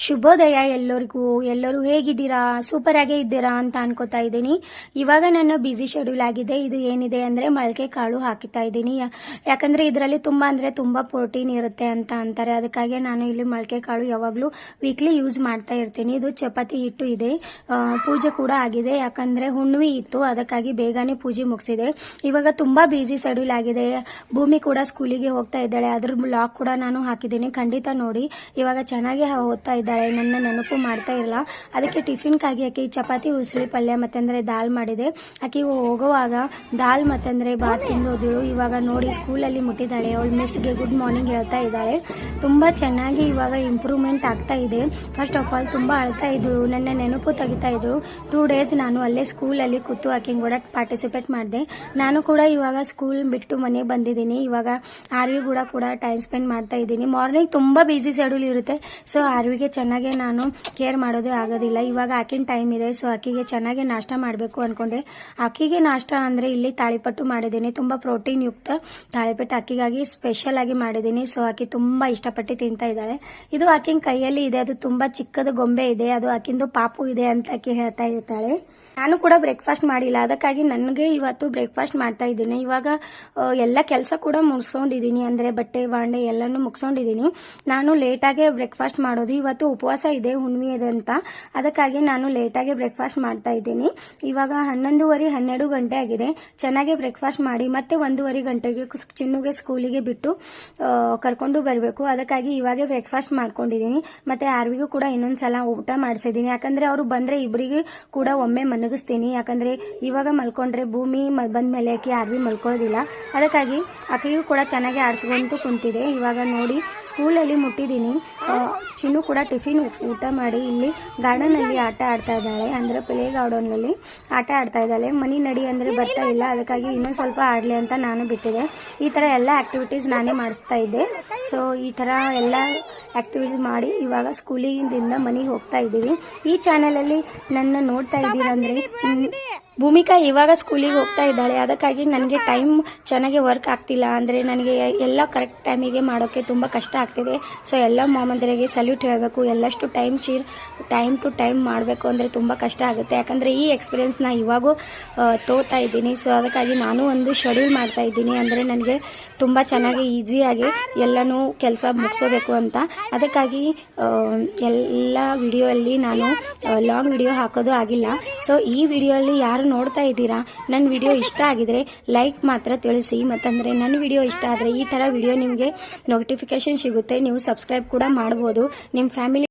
ಶುಭೋದಯ ಎಲ್ಲರಿಗೂ. ಎಲ್ಲರೂ ಹೇಗಿದ್ದೀರಾ? ಸೂಪರ್ ಆಗೇ ಇದ್ದೀರಾ ಅಂತ ಅನ್ಕೋತಾ ಇದ್ದೀನಿ. ಇವಾಗ ನನ್ನ ಬಿಸಿ ಶೆಡ್ಯೂಲ್ ಆಗಿದೆ. ಇದು ಏನಿದೆ ಅಂದ್ರೆ ಮೊಳಕೆ ಕಾಳು ಹಾಕಿತಾ ಇದ್ದೀನಿ. ಯಾಕಂದ್ರೆ ಇದರಲ್ಲಿ ತುಂಬಾ ಪ್ರೋಟೀನ್ ಇರುತ್ತೆ ಅಂತ ಅಂತಾರೆ. ಅದಕ್ಕಾಗಿ ನಾನು ಇಲ್ಲಿ ಮೊಳಕೆ ಕಾಳು ಯಾವಾಗ್ಲೂ ವೀಕ್ಲಿ ಯೂಸ್ ಮಾಡ್ತಾ ಇರ್ತೀನಿ. ಇದು ಚಪಾತಿ ಹಿಟ್ಟು ಇದೆ. ಪೂಜೆ ಕೂಡ ಆಗಿದೆ. ಯಾಕಂದ್ರೆ ಹುಣ್ಣಿಮೆ ಇತ್ತು, ಅದಕ್ಕಾಗಿ ಬೇಗನೆ ಪೂಜೆ ಮುಗಿಸಿದೆ. ಇವಾಗ ತುಂಬಾ ಬಿಸಿ ಶೆಡ್ಯೂಲ್ ಆಗಿದೆ. ಭೂಮಿ ಕೂಡ ಸ್ಕೂಲಿಗೆ ಹೋಗ್ತಾ ಇದ್ದಾಳೆ. ಅದ್ರ ಬ್ಲಾಗ್ ಕೂಡ ನಾನು ಹಾಕಿದ್ದೀನಿ, ಖಂಡಿತ ನೋಡಿ. ಇವಾಗ ಚೆನ್ನಾಗಿ ಓದ್ತಾ ಇದ್ದಾಳೆ, ನನ್ನ ನೆನಪು ಮಾಡ್ತಾ ಇಲ್ಲ. ಅದಕ್ಕೆ ಟಿಫಿನ್ಗಾಗಿ ಆಕೆ ಚಪಾತಿ ಉಸುಳಿ ಪಲ್ಯ ಮತ್ತಂದ್ರೆ ದಾಲ್ ಮಾಡಿದೆ. ಆಕೆ ಹೋಗುವಾಗ ದಾಲ್ ಮತ್ತಂದ್ರೆ ಬಾತ್ ತಿಂದು ಹೋದಳು. ಇವಾಗ ನೋಡಿ ಸ್ಕೂಲಲ್ಲಿ ಮುಟ್ಟಿದ್ದಾಳೆ. ಅವಳು ಮಿಸ್ಗೆ ಗುಡ್ ಮಾರ್ನಿಂಗ್ ಹೇಳ್ತಾ ಇದ್ದಾಳೆ. ತುಂಬಾ ಚೆನ್ನಾಗಿ ಇವಾಗ ಇಂಪ್ರೂವ್ಮೆಂಟ್ ಆಗ್ತಾ ಇದೆ. ಫಸ್ಟ್ ಆಫ್ ಆಲ್ ತುಂಬಾ ಅಳ್ತಾ ಇದ್ರು, ನನ್ನ ನೆನಪು ತೆಗಿತಾ ಇದ್ರು. 2 days ನಾನು ಅಲ್ಲೇ ಸ್ಕೂಲಲ್ಲಿ ಕೂತು ಆಕೆ ಕೂಡ ಪಾರ್ಟಿಸಿಪೇಟ್ ಮಾಡಿದೆ. ನಾನು ಕೂಡ ಇವಾಗ ಸ್ಕೂಲ್ ಬಿಟ್ಟು ಮನೆಗೆ ಬಂದಿದ್ದೀನಿ. ಇವಾಗ ಆರ್ವಿ ಕೂಡ ಟೈಮ್ ಸ್ಪೆಂಡ್ ಮಾಡ್ತಾ ಇದ್ದೀನಿ. ಮಾರ್ನಿಂಗ್ ತುಂಬಾ ಬಿಸಿ ಶೆಡ್ಯೂಲ್ ಇರುತ್ತೆ. ಸೊ ಆರ್ವಿಗೆ ಚೆನ್ನಾಗಿ ನಾನು ಕೇರ್ ಮಾಡೋದೇ ಆಗೋದಿಲ್ಲ. ಇವಾಗ ಆಕಿನ ಟೈಮ್ ಇದೆ. ಸೊ ಆಕಿಗೆ ಚೆನ್ನಾಗಿ ನಾಷ್ಟ ಮಾಡಬೇಕು ಅನ್ಕೊಂಡೆ. ಆಕಿಗೆ ನಾಷ್ಟ ಅಂದ್ರೆ ಇಲ್ಲಿ ತಾಳಿಪಟ್ಟು ಮಾಡಿದ್ದೀನಿ. ತುಂಬಾ ಪ್ರೋಟೀನ್ ಯುಕ್ತ ತಾಳಿಪಟ್ಟು ಆಕಿಗಾಗಿ ಸ್ಪೆಷಲ್ ಆಗಿ ಮಾಡಿದ್ದೀನಿ. ಸೊ ಆಕಿ ತುಂಬಾ ಇಷ್ಟಪಟ್ಟು ತಿಂತಾ ಇದ್ದಾಳೆ. ಇದು ಆಕಿನ ಕೈಯಲ್ಲಿ ಇದೆ. ಅದು ತುಂಬಾ ಚಿಕ್ಕದ ಗೊಂಬೆ ಇದೆ. ಅದು ಆಕಿಂದು ಪಾಪು ಇದೆ ಅಂತ ಆಕಿ ಹೇಳ್ತಾ ಇರ್ತಾಳೆ. ನಾನು ಕೂಡ ಬ್ರೇಕ್ಫಾಸ್ಟ್ ಮಾಡಿಲ್ಲ, ಅದಕ್ಕಾಗಿ ನನಗೆ ಇವತ್ತು ಬ್ರೇಕ್ಫಾಸ್ಟ್ ಮಾಡ್ತಾ ಇದ್ದೀನಿ. ಇವಾಗ ಎಲ್ಲ ಕೆಲಸ ಕೂಡ ಮುಗಿಸ್ಕೊಂಡಿದ್ದೀನಿ, ಅಂದ್ರೆ ಬಟ್ಟೆ ಬಾಂಡೆ ಎಲ್ಲಾನು ಮುಗಿಸ್ಕೊಂಡಿದ್ದೀನಿ. ನಾನು ಲೇಟಾಗೆ ಬ್ರೇಕ್ಫಾಸ್ಟ್ ಮಾಡೋದು. ಇವತ್ತು ಉಪವಾಸ ಇದೆ, ಹುಣ್ಣಿಮೆ ಇದೆ ಅಂತ, ಅದಕ್ಕಾಗಿ ನಾನು ಲೇಟಾಗಿ ಬ್ರೇಕ್ಫಾಸ್ಟ್ ಮಾಡ್ತಾ ಇದ್ದೀನಿ. ಇವಾಗ 11:30 12 ಗಂಟೆ ಆಗಿದೆ. ಚೆನ್ನಾಗಿ ಬ್ರೇಕ್ಫಾಸ್ಟ್ ಮಾಡಿ ಮತ್ತೆ 1:30 ಗಂಟೆಗೆ ಚಿನ್ನುಗೆ ಸ್ಕೂಲಿಗೆ ಬಿಟ್ಟು ಕರ್ಕೊಂಡು ಬರಬೇಕು. ಅದಕ್ಕಾಗಿ ಇವಾಗೆ ಬ್ರೇಕ್ಫಾಸ್ಟ್ ಮಾಡ್ಕೊಂಡಿದ್ದೀನಿ. ಮತ್ತೆ ಆರ್ವಿಗೂ ಕೂಡ ಇನ್ನೊಂದ್ಸಲ ಊಟ ಮಾಡಿಸಿದ್ದೀನಿ. ಯಾಕಂದ್ರೆ ಅವರು ಬಂದ್ರೆ ಇಬ್ಬರಿಗೆ ಕೂಡ ಒಮ್ಮೆ ಮಲಗಿಸ್ತೀನಿ. ಯಾಕಂದ್ರೆ ಇವಾಗ ಮಲ್ಕೊಂಡ್ರೆ ಭೂಮಿ ಬಂದ್ಮೇಲೆ ಆಕೆ ಆರ್ವಿ ಮಲ್ಕೊಳ್ಳೋದಿಲ್ಲ. ಅದಕ್ಕಾಗಿ ಆಕೆಯೂ ಕೂಡ ಚೆನ್ನಾಗಿ ಆಡಿಸ್ಕೊಂತು ಕುಂತಿದೆ. ಇವಾಗ ನೋಡಿ ಸ್ಕೂಲಲ್ಲಿ ಮುಟ್ಟಿದ್ದೀನಿ. ಚಿನ್ನು ಕೂಡ ಟಿಫಿನ್ ಊಟ ಮಾಡಿ ಇಲ್ಲಿ ಗಾರ್ಡನ್ ಅಲ್ಲಿ ಆಟ ಆಡ್ತಾ ಇದ್ದಾಳೆ, ಅಂದ್ರೆ ಪ್ಲೇ ಗಾರ್ಡನ್ ಅಲ್ಲಿ ಆಟ ಆಡ್ತಾ ಇದ್ದಾಳೆ. ಮನಿ ನಡಿ ಅಂದ್ರೆ ಬರ್ತಾ ಇಲ್ಲ, ಅದಕ್ಕಾಗಿ ಇನ್ನೊಂದು ಸ್ವಲ್ಪ ಆಡ್ಲಿ ಅಂತ ನಾನು ಬಿಟ್ಟಿದೆ. ಈ ತರ ಎಲ್ಲ ಆಕ್ಟಿವಿಟೀಸ್ ನಾನೇ ಮಾಡಿಸ್ತಾ ಇದ್ದೆ. ಸೊ ಈ ತರ ಎಲ್ಲ ಆಕ್ಟಿವಿಟೀಸ್ ಮಾಡಿ ಇವಾಗ ಸ್ಕೂಲಿಂದ ಮನೆಗೆ ಹೋಗ್ತಾ ಇದ್ದೀವಿ. ಈ ಚಾನೆಲ್ ಅಲ್ಲಿ ನನ್ನ ನೋಡ್ತಾ ಇದ್ದೀರಾ ಅಂದ್ರೆ ಭೂಮಿಕಾ ಇವಾಗ ಸ್ಕೂಲಿಗೆ ಹೋಗ್ತಾ ಇದ್ದಾಳೆ. ಅದಕ್ಕಾಗಿ ನನಗೆ ಟೈಮ್ ಚೆನ್ನಾಗಿ ವರ್ಕ್ ಆಗ್ತಿಲ್ಲ, ಅಂದ್ರೆ ನನಗೆ ಎಲ್ಲ ಕರೆಕ್ಟ್ ಟೈಮಿಗೆ ಮಾಡೋಕೆ ತುಂಬಾ ಕಷ್ಟ ಆಗ್ತಿದೆ. ಸೊ ಎಲ್ಲ ಮಾಮಂದರಿಗೆ ಸಲ್ಯೂಟ್ ಹೇಳಬೇಕು. ಎಲ್ಲಷ್ಟು ಟೈಮ್ ಟು ಟೈಮ್ ಮಾಡಬೇಕು ಅಂದ್ರೆ ತುಂಬಾ ಕಷ್ಟ ಆಗುತ್ತೆ. ಯಾಕಂದ್ರೆ ಈ ಎಕ್ಸ್ಪೀರಿಯನ್ಸ್ ನಾ ಇವಾಗೂ ತೋತಾ ಇದ್ದೀನಿ. ಸೊ ಅದಕ್ಕಾಗಿ ನಾನು ಒಂದು ಶೆಡ್ಯೂಲ್ ಮಾಡ್ತಾ ಇದ್ದೀನಿ, ಅಂದ್ರೆ ನನಗೆ ತುಂಬಾ ಚೆನ್ನಾಗಿ ಈಸಿಯಾಗಿ ಎಲ್ಲನೂ ಕೆಲಸ ಮುಗಿಸೋಬೇಕು ಅಂತ. ಅದಕ್ಕಾಗಿ ಎಲ್ಲ ವಿಡಿಯೋ ಅಲ್ಲಿ ನಾನು ಲಾಂಗ್ ವಿಡಿಯೋ ಹಾಕೋದು ಆಗಿಲ್ಲ. ಸೊ ಈ ವಿಡಿಯೋ ಅಲ್ಲಿ ಯಾರು ನೋಡ್ತಾ ಇದ್ದೀರಾ, ನನ್ನ ವಿಡಿಯೋ ಇಷ್ಟ ಆಗಿದ್ರೆ ಲೈಕ್ ಮಾತ್ರ ತಿಳಿಸಿ. ಮತ್ತಂದ್ರೆ ನನ್ನ ವಿಡಿಯೋ ಇಷ್ಟ ಆದ್ರೆ ಈ ತರ ವಿಡಿಯೋ ನಿಮಗೆ ನೋಟಿಫಿಕೇಶನ್ ಸಿಗುತ್ತೆ. ನೀವು ಸಬ್ಸ್ಕ್ರೈಬ್ ಕೂಡ ಮಾಡಬಹುದು. ನಿಮ್ಮ ಫ್ಯಾಮಿಲಿ